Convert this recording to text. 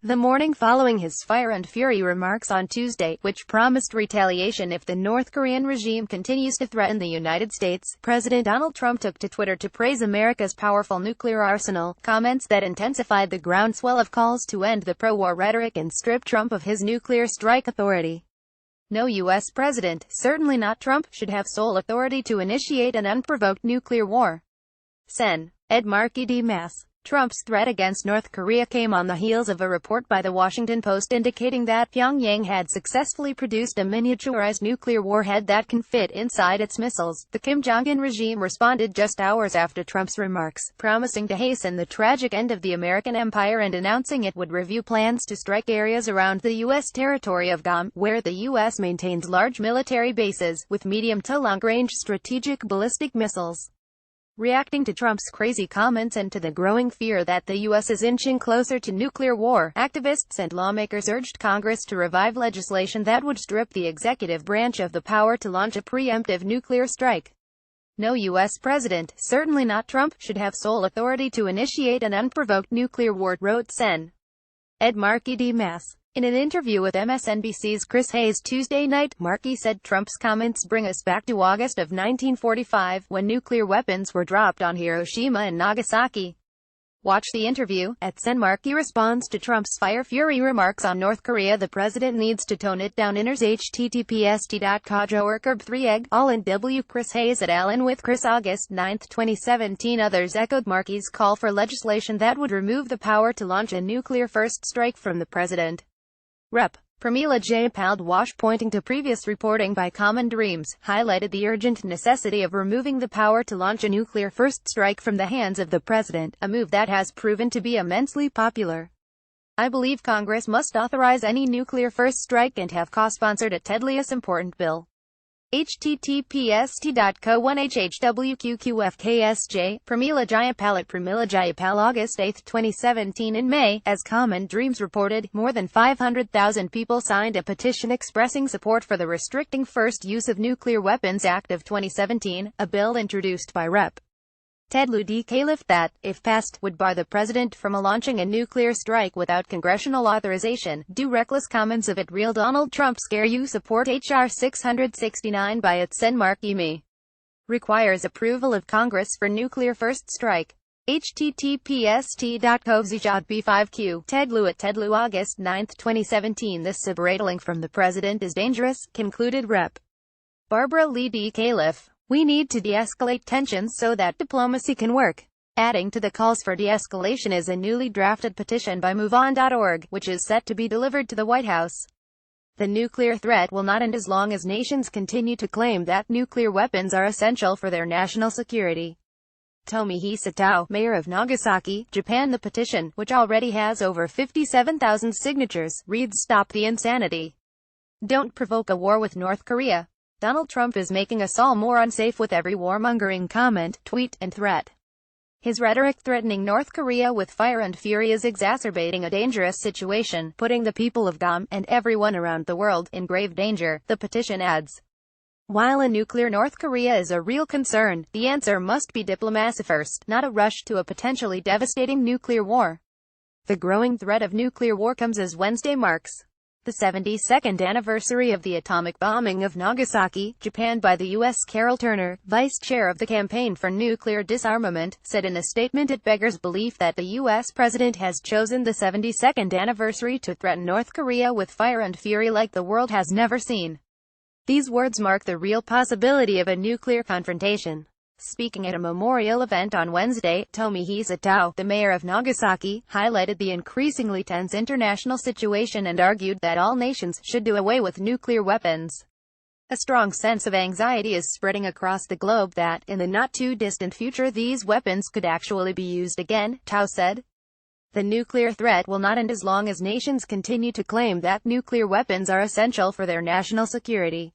the morning following his fire and fury remarks on Tuesday, which promised retaliation if the North Korean regime continues to threaten the United States. President Donald Trump took to Twitter to praise America's powerful nuclear arsenal, comments that intensified the groundswell of calls to end the pro-war rhetoric and strip Trump of his nuclear strike authority. No U.S. president, certainly not Trump, should have sole authority to initiate an unprovoked nuclear war. Sen. Ed Markey D. Mass. Trump's threat against North Korea came on the heels of a report by The Washington Post indicating that Pyongyang had successfully produced a miniaturized nuclear warhead that can fit inside its missiles. The Kim Jong-un regime responded just hours after Trump's remarks, promising to hasten the tragic end of the American empire and announcing it would review plans to strike areas around the U.S. territory of Guam, where the U.S. maintains large military bases, with medium to long-range strategic ballistic missiles. Reacting to Trump's crazy comments and to the growing fear that the U.S. is inching closer to nuclear war, activists and lawmakers urged Congress to revive legislation that would strip the executive branch of the power to launch a preemptive nuclear strike. No U.S. president, certainly not Trump, should have sole authority to initiate an unprovoked nuclear war, wrote Sen. Ed Markey D. Mass. In an interview with MSNBC's Chris Hayes Tuesday night, Markey said Trump's comments bring us back to August of 1945, when nuclear weapons were dropped on Hiroshima and Nagasaki. Watch the interview. At Sen. Markey responds to Trump's fire-fury remarks on North Korea. The president needs to tone it down. https://t.co/3egg all in W. Chris Hayes at Allen with Chris. August 9, 2017. Others echoed Markey's call for legislation that would remove the power to launch a nuclear first strike from the president. Rep. Pramila Jayapal Wash, pointing to previous reporting by Common Dreams, highlighted the urgent necessity of removing the power to launch a nuclear first strike from the hands of the president, a move that has proven to be immensely popular. I believe Congress must authorize any nuclear first strike and have co-sponsored a deadliest important bill. https://t.co/1hhwqqfksj, Pramila Jayapal at Pramila Jayapal. August 8, 2017. In May, as Common Dreams reported, more than 500,000 people signed a petition expressing support for the Restricting First Use of Nuclear Weapons Act of 2017, a bill introduced by Rep. Ted Lieu D. Califf that, if passed, would bar the president from launching a nuclear strike without congressional authorization. Do reckless comments of it real Donald Trump scare you? Support H.R. 669 by its Sen. Markey me. Requires approval of Congress for nuclear first strike. https://t.co/b5q. Ted Lieu at Ted Lieu. August 9, 2017. This cyber-rattling from the president is dangerous, concluded Rep. Barbara Lee D. Califf. We need to de-escalate tensions so that diplomacy can work. Adding to the calls for de-escalation is a newly drafted petition by MoveOn.org, which is set to be delivered to the White House. The nuclear threat will not end as long as nations continue to claim that nuclear weapons are essential for their national security. Tomohisa Tao, mayor of Nagasaki, Japan. The petition, which already has over 57,000 signatures, reads, "Stop the insanity. Don't provoke a war with North Korea. Donald Trump is making us all more unsafe with every warmongering comment, tweet, and threat. His rhetoric threatening North Korea with fire and fury is exacerbating a dangerous situation, putting the people of Guam, and everyone around the world, in grave danger," the petition adds. While a nuclear North Korea is a real concern, the answer must be diplomacy first, not a rush to a potentially devastating nuclear war. The growing threat of nuclear war comes as Wednesday marks the 72nd anniversary of the atomic bombing of Nagasaki, Japan by the U.S. Carol Turner, vice chair of the Campaign for Nuclear Disarmament, said in a statement it beggars belief that the U.S. president has chosen the 72nd anniversary to threaten North Korea with fire and fury like the world has never seen. These words mark the real possibility of a nuclear confrontation. Speaking at a memorial event on Wednesday, Tomohisa Tao, the mayor of Nagasaki, highlighted the increasingly tense international situation and argued that all nations should do away with nuclear weapons. A strong sense of anxiety is spreading across the globe that, in the not-too-distant future, these weapons could actually be used again, Tao said. The nuclear threat will not end as long as nations continue to claim that nuclear weapons are essential for their national security.